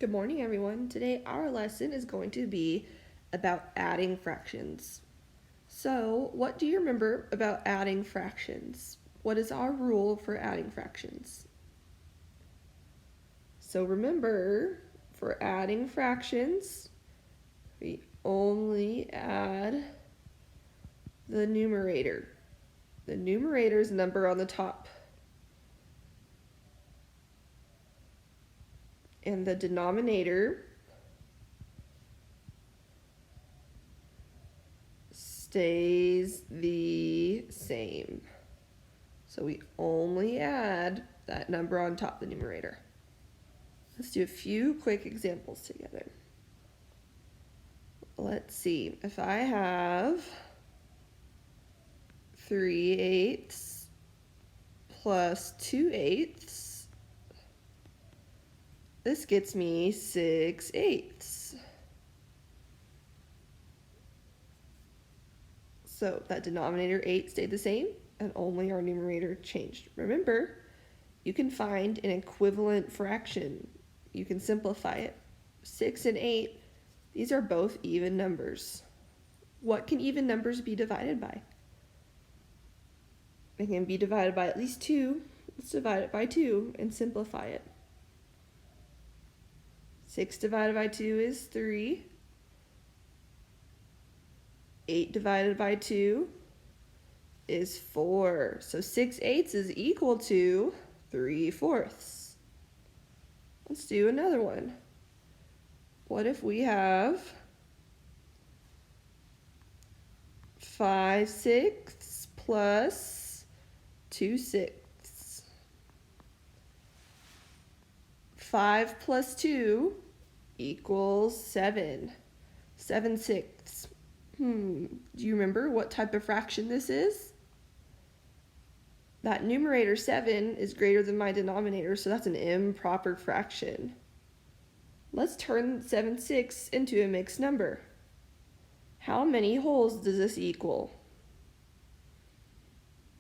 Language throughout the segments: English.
Good morning, everyone. Today our lesson is going to be about adding fractions. So, what do you remember about adding fractions? What is our rule for adding fractions? So remember, for adding fractions, we only add the numerator. The numerator's number on the top. And the denominator stays the same. So we only add that number on top, the numerator. Let's do a few quick examples together. Let's see, if I have 3/8 plus 2/8, this gets me 6/8. So that denominator 8 stayed the same and only our numerator changed. Remember, you can find an equivalent fraction. You can simplify it. 6 and 8, these are both even numbers. What can even numbers be divided by? They can be divided by at least 2. Let's divide it by 2 and simplify it. 6 divided by 2 is 3. 8 divided by 2 is 4. So 6/8 is equal to 3/4. Let's do another one. What if we have 5/6 plus 2/6? 5 plus 2 equals 7. 7/6. Do you remember what type of fraction this is? That numerator 7 is greater than my denominator, so that's an improper fraction. Let's turn 7/6 into a mixed number. How many wholes does this equal?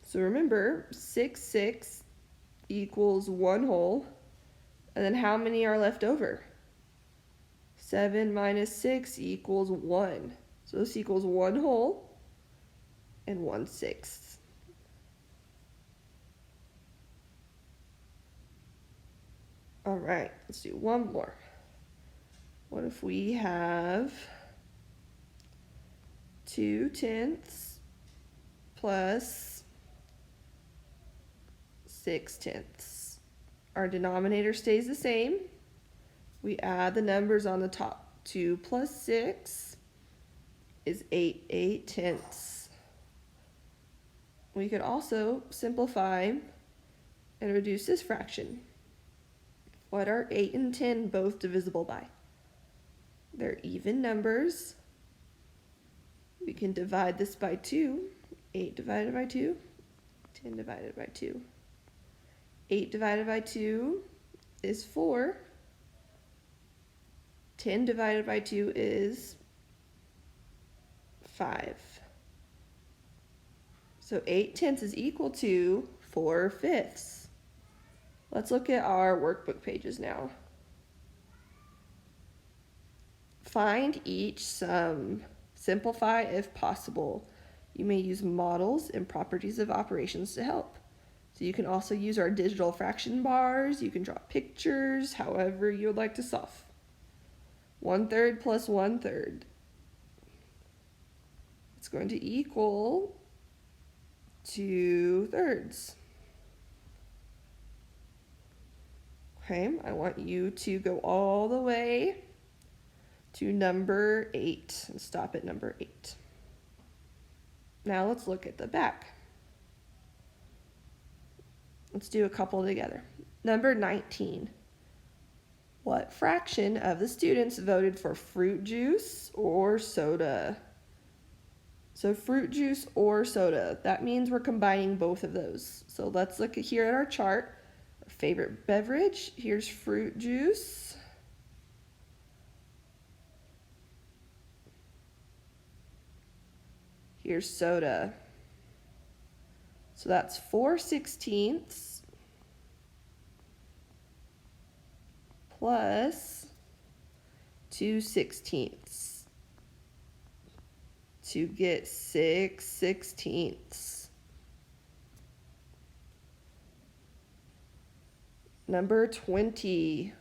So remember, 6/6 equals 1 whole, and then how many are left over? 7 minus 6 equals 1. So this equals 1 whole and 1/6. All right, let's do one more. What if we have 2/10 plus 6/10? Our denominator stays the same. We add the numbers on the top. 2 plus 6 is 8/8. We could also simplify and reduce this fraction. What are 8 and 10 both divisible by? They're even numbers. We can divide this by 2. 8 divided by 2, 10 divided by 2. 8 divided by 2 is 4. 10 divided by 2 is 5. So 8/10 is equal to 4/5. Let's look at our workbook pages now. Find each sum. Simplify if possible. You may use models and properties of operations to help. So you can also use our digital fraction bars. You can draw pictures, however you would like to solve. 1/3 plus 1/3. It's going to equal 2/3. Okay, I want you to go all the way to number 8 and stop at number 8. Now let's look at the back. Let's do a couple together. Number 19. What fraction of the students voted for fruit juice or soda? So fruit juice or soda, that means we're combining both of those. So let's look at here at our chart. Our favorite beverage, here's fruit juice. Here's soda. So that's 4/16 plus 2/16 to get 6/16. Number 20.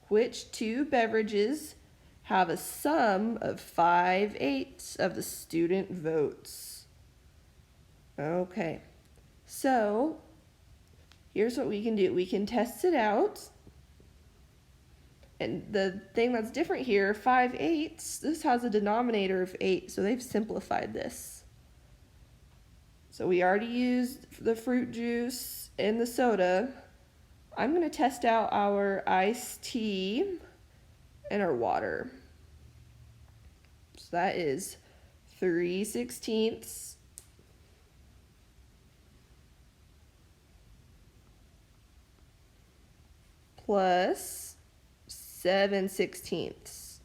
Which two beverages have a sum of 5/8 of the student votes? Okay, so here's what we can do. We can test it out. And the thing that's different here, 5/8, this has a denominator of 8, so they've simplified this. So we already used the fruit juice and the soda. I'm going to test out our iced tea and our water. So that is 3/16 plus 7/16.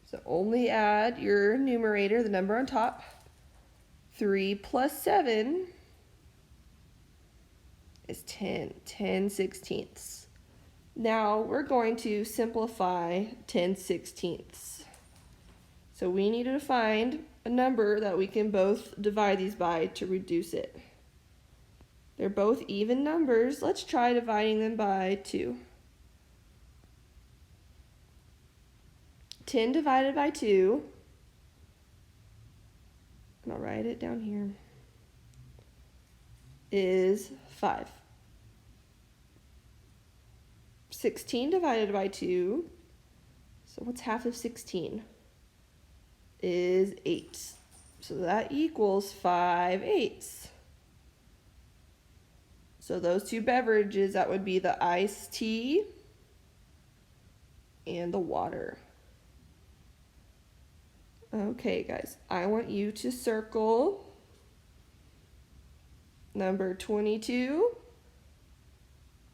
So only add your numerator, the number on top. 3 plus 7 is 10, 10/16. Now we're going to simplify 10/16. So we need to find a number that we can both divide these by to reduce it. They're both even numbers. Let's try dividing them by 2. 10 divided by 2, and I'll write it down here, is 5. 16 divided by 2, so what's half of 16? Is 8. So that equals 5/8. So those two beverages, that would be the iced tea and the water. Okay, guys, I want you to circle number 22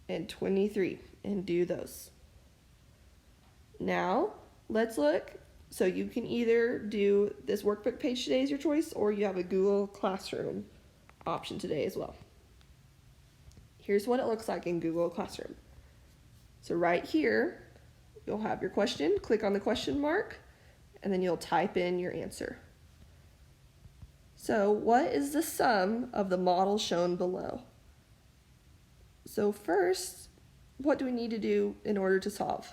and 23 and do those. Now, let's look. So you can either do this workbook page today as your choice, or you have a Google Classroom option today as well. Here's what it looks like in Google Classroom. So right here, you'll have your question. Click on the question mark, and then you'll type in your answer. So what is the sum of the model shown below? So first, what do we need to do in order to solve?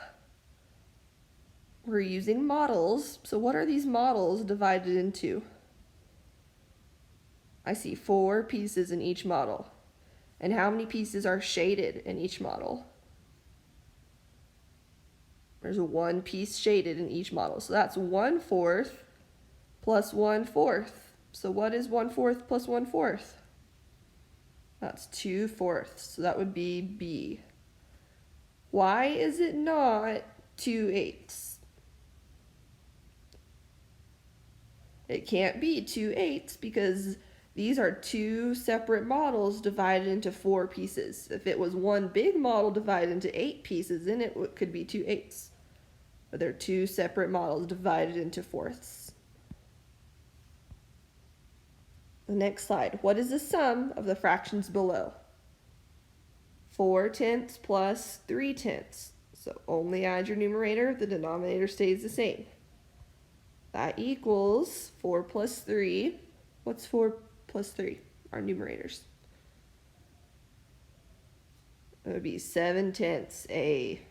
We're using models. So what are these models divided into? I see 4 pieces in each model. And how many pieces are shaded in each model? There's 1 piece shaded in each model. So that's 1/4 plus 1/4. So what is 1/4 plus 1/4? That's 2/4. So that would be B. Why is it not 2/8? It can't be 2/8 because these are 2 separate models divided into 4 pieces. If it was one big model divided into 8 pieces, then it could be 2/8. But they're 2 separate models divided into fourths. The next slide. What is the sum of the fractions below? 4/10 plus 3/10. So only add your numerator, the denominator stays the same. That equals 4 plus 3. What's 4 plus 3? Our numerators. It would be 7/10, A.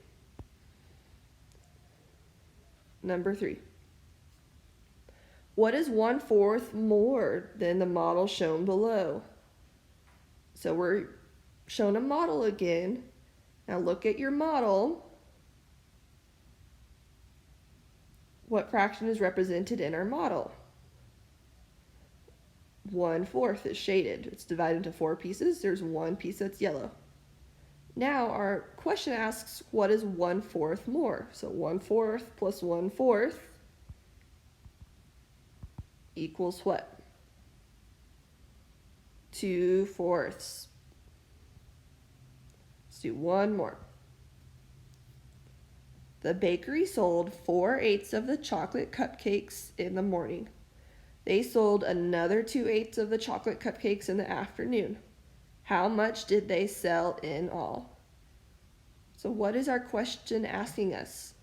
Number 3. What is 1/4 more than the model shown below? So we're shown a model again. Now look at your model. What fraction is represented in our model? 1/4 is shaded. It's divided into 4 pieces. There's 1 piece that's yellow. Now our question asks, what is 1/4 more? So 1/4 plus 1/4 equals what? 2/4. Let's do one more. The bakery sold 4/8 of the chocolate cupcakes in the morning. They sold another 2/8 of the chocolate cupcakes in the afternoon. How much did they sell in all? So what is our question asking us?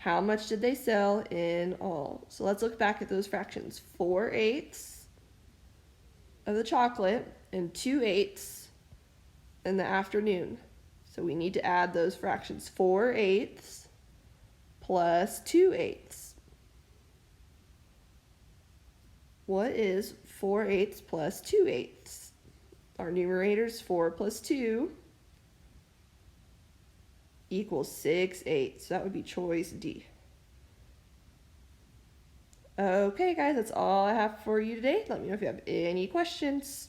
How much did they sell in all? So let's look back at those fractions. 4/8 of the chocolate and 2/8 in the afternoon. So we need to add those fractions. 4/8 plus 2/8. What is 4/8 plus 2/8? Our numerator's 4 plus 2 equals 6/8. So that would be choice D. Okay, guys, that's all I have for you today. Let me know if you have any questions.